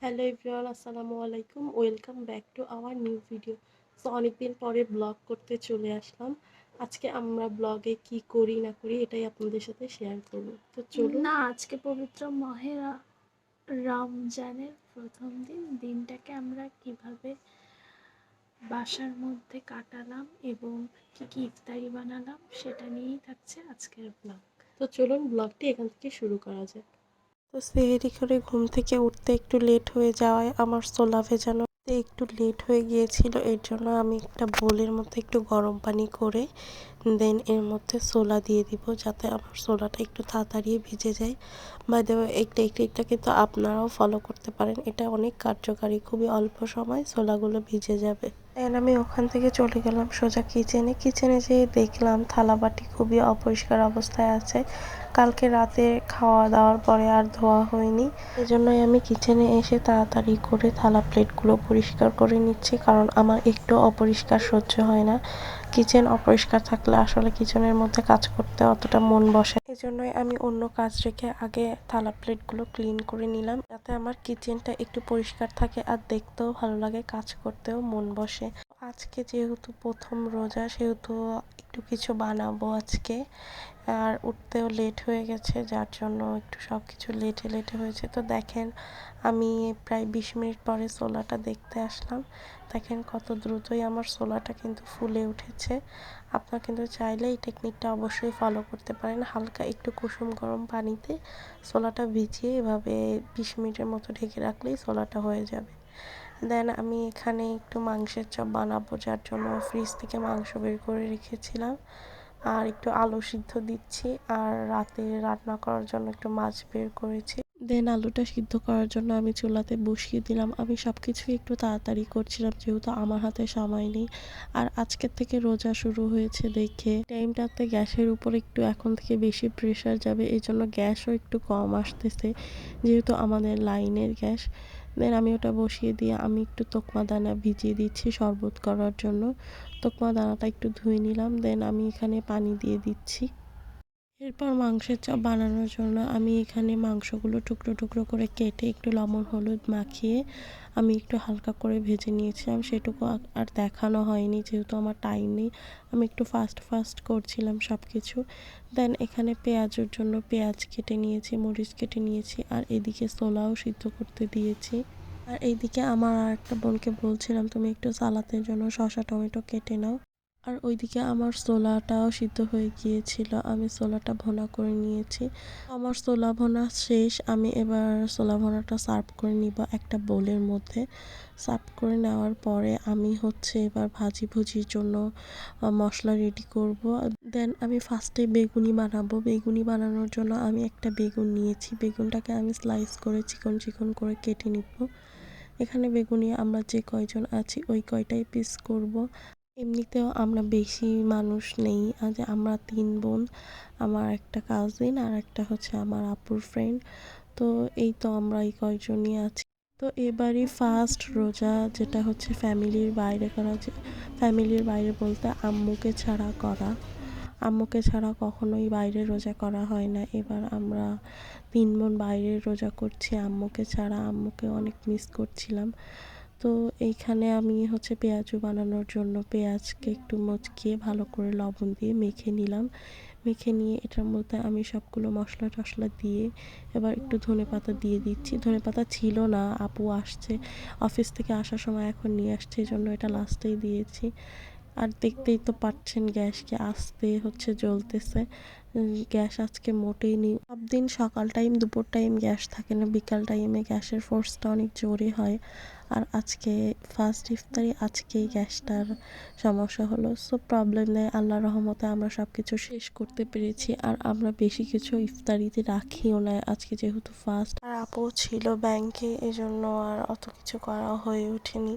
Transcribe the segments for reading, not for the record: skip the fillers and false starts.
Hello everyone, আসসালামু আলাইকুম। Welcome back to our new video. So অনেকদিন পরে ব্লগ করতে চলে আসলাম। আজকে আমরা ব্লগে কি করি না করি এটাই আপনাদের সাথে শেয়ার করব। তো চলুন। না, আজকে পবিত্র রমজানের প্রথম দিন। দিনটাকে আমরা কিভাবে বাসার মধ্যে কাটালাম এবং কি কি ইফতারি বানালাম সেটা নিয়েই থাকছে আজকের ব্লগ। তো চলুন ব্লগটি এখান থেকে শুরু করা যাক। তো সেহেরি করে ঘুম থেকে উঠতে একটু লেট হয়ে যাওয়ায় আমার ছোলা ভেজানো একটু লেট হয়ে গিয়েছিল। এর জন্য আমি একটা বোলের মধ্যে একটু গরম পানি করে দেন এর মধ্যে ছোলা দিয়ে দিব, যাতে আমার ছোলাটা একটু তাড়াতাড়ি ভিজে যায়। বাই দ্য ওয়ে, এই টেকনিকটা কিন্তু আপনারাও ফলো করতে পারেন। এটা অনেক কার্যকারী, খুবই অল্প সময় ছোলাগুলো ভিজে যাবে। দেন আমি ওখান থেকে চলে গেলাম সোজা কিচেনে যেয়ে দেখলাম থালা বাটি খুবই অপরিষ্কার অবস্থায় আছে। কালকে রাতে খাওয়া দাওয়ার পরে আর ধোয়া হয়নি, এজন্যই আমি কিচেনে এসে তাড়াতাড়ি করে থালা প্লেটগুলো পরিষ্কার করে নিচ্ছি, কারণ আমার একটু অপরিষ্কার সহ্য হয় না। কিচেন অপরিষ্কার থাকলে আসলে কিচেনের মধ্যে কাজ করতে অতটা মন বসে, এজন্যই আমি অন্য কাজ রেখে আগে থালা প্লেটগুলো ক্লিন করে নিলাম, যাতে আমার কিচেনটা একটু পরিষ্কার থাকে আর দেখতেও ভালো লাগে, কাজ করতেও মন বসে। আজকে যেহেতু প্রথম রোজা, সেহেতু একটু কিছু বানাবো আজকে। আর উঠতেও লেট হয়ে গেছে, যার জন্য একটু সব কিছু লেটে লেটে হয়েছে। তো দেখেন, আমি প্রায় 20 মিনিট পরে ছোলাটা দেখতে আসলাম। দেখেন কত দ্রুতই আমার ছোলাটা কিন্তু ফুলে উঠেছে। আপনারা কিন্তু চাইলে এই টেকনিকটা অবশ্যই ফলো করতে পারেন। হালকা একটু কুসুম গরম পানিতে ছোলাটা ভিজিয়ে এভাবে 20 মিনিটের মতো ঢেকে রাখলেই ছোলাটা হয়ে যাবে। দেন আমি এখানে একটু মাংসের চপ বানাবো, যার জন্য ফ্রিজ থেকে মাংস বের করে রেখেছিলাম। আর একটু আলু সিদ্ধ দিচ্ছি, আর রাতে রান্না করার জন্য একটু মাছ বের করেছি। দেন আলুটা সিদ্ধ করার জন্য আমি চুলাতে বসিয়ে দিলাম। আমি সব কিছুই একটু তাড়াতাড়ি করছিলাম, যেহেতু আমার হাতে সময় নেই। আর আজকের থেকে রোজা শুরু হয়েছে দেখে টাইমটাতে গ্যাসের উপর একটু এখন থেকে বেশি প্রেশার যাবে, এই জন্য গ্যাসও একটু কম আসতেছে, যেহেতু আমাদের লাইনের গ্যাস। দেন আমি ওটা বসিয়ে দিয়ে আমি একটু তোকমা দানা ভিজিয়ে দিচ্ছি শরবত করার জন্য। তোকমা দানাটা একটু ধুয়ে নিলাম, দেন আমি এখানে পানি দিয়ে দিচ্ছি। এরপর মাংসের চপ বানানোর জন্য আমি এখানে মাংসগুলো টুকরো টুকরো করে কেটে একটু লবণ হলুদ মাখিয়ে আমি একটু হালকা করে ভেজে নিয়েছিলাম। সেটুকু আর দেখানো হয়নি, যেহেতু আমার টাইম নেই। আমি একটু ফাস্ট ফাস্ট করছিলাম সব কিছু। দেন এখানে পেঁয়াজের জন্য পেঁয়াজ কেটে নিয়েছি, মরিচ কেটে নিয়েছি, আর এদিকে ছোলাও সিদ্ধ করতে দিয়েছি। আর এইদিকে আমার আর একটা বোনকে বলছিলাম, তুমি একটু সালাদের জন্য শসা টমেটো কেটে নাও। আর ওইদিকে আমার ছোলাটাও সিদ্ধ হয়ে গিয়েছিল, আমি ছোলাটা ভুনা করে নিয়েছি। আমার ছোলা ভুনা শেষ। আমি এবার ছোলা ভুনাটা সার্ভ করে নিব একটা বোলের মধ্যে। সার্ভ করে নেওয়ার পরে আমি এবার ভাজি ভুজির জন্য মশলা রেডি করব। দেন আমি ফার্স্টে বেগুনি বানাবো। বেগুনি বানানোর জন্য আমি একটা বেগুন নিয়েছি, বেগুনটাকে আমি স্লাইস করে চিকন চিকন করে কেটে নিব। এখানে বেগুনি আমরা যে কয়জন আছি ওই কয়টাই পিস করব। এমনিতেও আমরা বেশি মানুষ নেই, আজ আমরা 3 বোন, আমার একটা কাজিন আর একটা আমার আপুর ফ্রেন্ড। তো এই তো আমরা এই কয়জনই আছি। তো এবারই ফার্স্ট রোজা, যেটা ফ্যামিলির বাইরে করা, যে ফ্যামিলির বাইরে বলতে আম্মুকে ছাড়া কখনোই বাইরে রোজা করা হয় না। এবার আমরা 3 বোন বাইরের রোজা করছি আম্মুকে ছাড়া। আম্মুকে অনেক মিস করছিলাম। তো এইখানে আমি পেঁয়াজু বানানোর জন্য পেঁয়াজকে একটু মচকিয়ে ভালো করে লবণ দিয়ে মেখে নিলাম। মেখে নিয়ে এটার মধ্যে আমি সবগুলো মশলা টশলা দিয়ে এবার একটু ধনেপাতা দিয়ে দিচ্ছি। ধনেপাতা ছিল না, আপু আসছে অফিস থেকে আসার সময়, এখন নিয়ে আসছে, এই জন্য এটা লাস্টেই দিয়েছি। আর দেখতেই তো পাচ্ছেন গ্যাসকে আস্তে জ্বলতেছে। গ্যাস আজকে মোটেই নেই। সব দিন সকাল টাইম দুপুর টাইম গ্যাস থাকে না, বিকাল টাইমে গ্যাসের ফোর্সটা অনেক জোরে হয়। আর আজকে ফার্স্ট ইফতারি, আজকেই গ্যাসটার সমস্যা হলো। সো প্রবলেম নেই, আল্লাহর রহমতে আমরা সব কিছু শেষ করতে পেরেছি। আর আমরা বেশি কিছু ইফতারিতে রাখিও না, আজকে যেহেতু ফার্স্ট। আর আপু ছিল ব্যাংকে, এজন্য আর অত কিছু করা হয়ে ওঠেনি।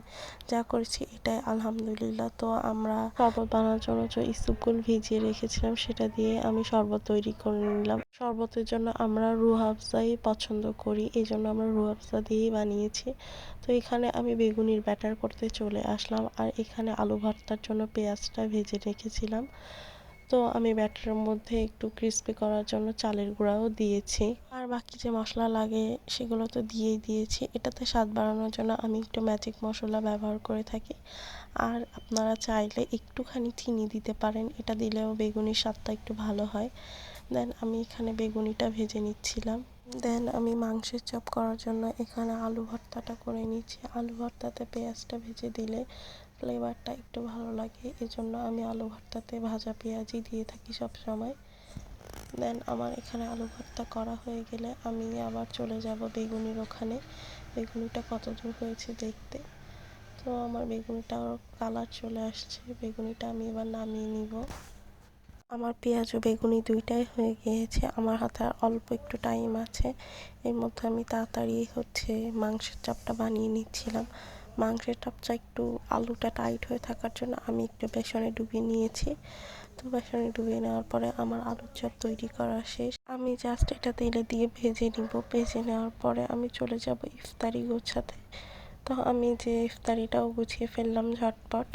যা করেছি এটাই আলহামদুলিল্লাহ। তো আমরা শরবত বানানোর জন্য যে ইসবগুল ভিজিয়ে রেখেছিলাম, সেটা দিয়ে আমি শরবত তৈরি করে নিলাম। শরবতের জন্য আমরা রুহ আফজাই পছন্দ করি, এই জন্য আমরা রুহ আফজা দিয়েই বানিয়েছি। তো এখানে আমি বেগুনির ব্যাটার করতে চলে আসলাম, আর এখানে আলু ভর্তার জন্য পেঁয়াজটা ভেজে রেখেছিলাম। তো আমি ব্যাটারের মধ্যে একটু ক্রিস্পি করার জন্য চালের গুঁড়াও দিয়েছি। আর বাকি যে মশলা লাগে সেগুলো তো দিয়েই দিয়েছি। এটাতে স্বাদ বাড়ানোর জন্য আমি একটু ম্যাজিক মশলা ব্যবহার করে থাকি। আর আপনারা চাইলে একটুখানি চিনি দিতে পারেন, এটা দিলেও বেগুনির স্বাদটা একটু ভালো হয়। দেন আমি এখানে বেগুনিটা ভেজে নিচ্ছিলাম। দেন আমি মাংসের চপ করার জন্য এখানে আলু ভর্তাটা করে নিচ্ছি। আলু ভর্তাতে পেঁয়াজটা ভেজে দিলে ফ্লেভারটা একটু ভালো লাগে, এজন্য আমি আলু ভর্তাতে ভাজা পেঁয়াজই দিয়ে থাকি সব সময়। দেন আমার এখানে আলু ভর্তা করা হয়ে গেলে আমি আবার চলে যাব বেগুনির ওখানে, বেগুনিটা কতদূর হয়েছে দেখতে। তো আমার বেগুনিটার কালার চলে আসছে, বেগুনিটা আমি এবার নামিয়ে নিব। আমার পেঁয়াজ ও বেগুনি দুইটাই হয়ে গিয়েছে, আমার হাতে আর অল্প একটু টাইম আছে। এর মধ্যে আমি তাড়াতাড়ি মাংসের চপটা বানিয়ে নিচ্ছিলাম। মাংসের চপটা একটু আলুটা টাইট হয়ে থাকার জন্য আমি একটু বেসনে ডুবিয়ে নিয়েছি। তো বেসনে ডুবিয়ে নেওয়ার পরে আমার আলুর চপ তৈরি করা শেষ। আমি জাস্ট এটা তেলে দিয়ে ভেজে নিব। ভেজে নেওয়ার পরে আমি চলে যাব ইফতারি গোছাতে। তো আমি যে ইফতারিটাও গুছিয়ে ফেললাম ঝটপট।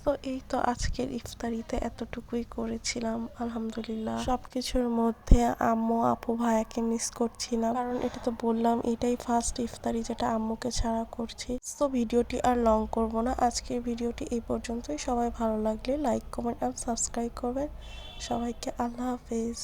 তো এই তো আজকের ইফতারিতে এতটুকুই করেছিলাম। আলহামদুলিল্লাহ সবকিছুর মধ্যে আম্মু আপু ভাইয়াকে মিস করছিলাম, কারণ এটা তো বললাম এটাই ফার্স্ট ইফতারি যেটা আম্মুকে ছাড়া করছি। তো ভিডিওটি আর লং করব না, আজকের ভিডিওটি এই পর্যন্তই। সবাই ভালো লাগলে লাইক কমেন্ট আর সাবস্ক্রাইব করবেন। সবাইকে আল্লাহ হাফেজ।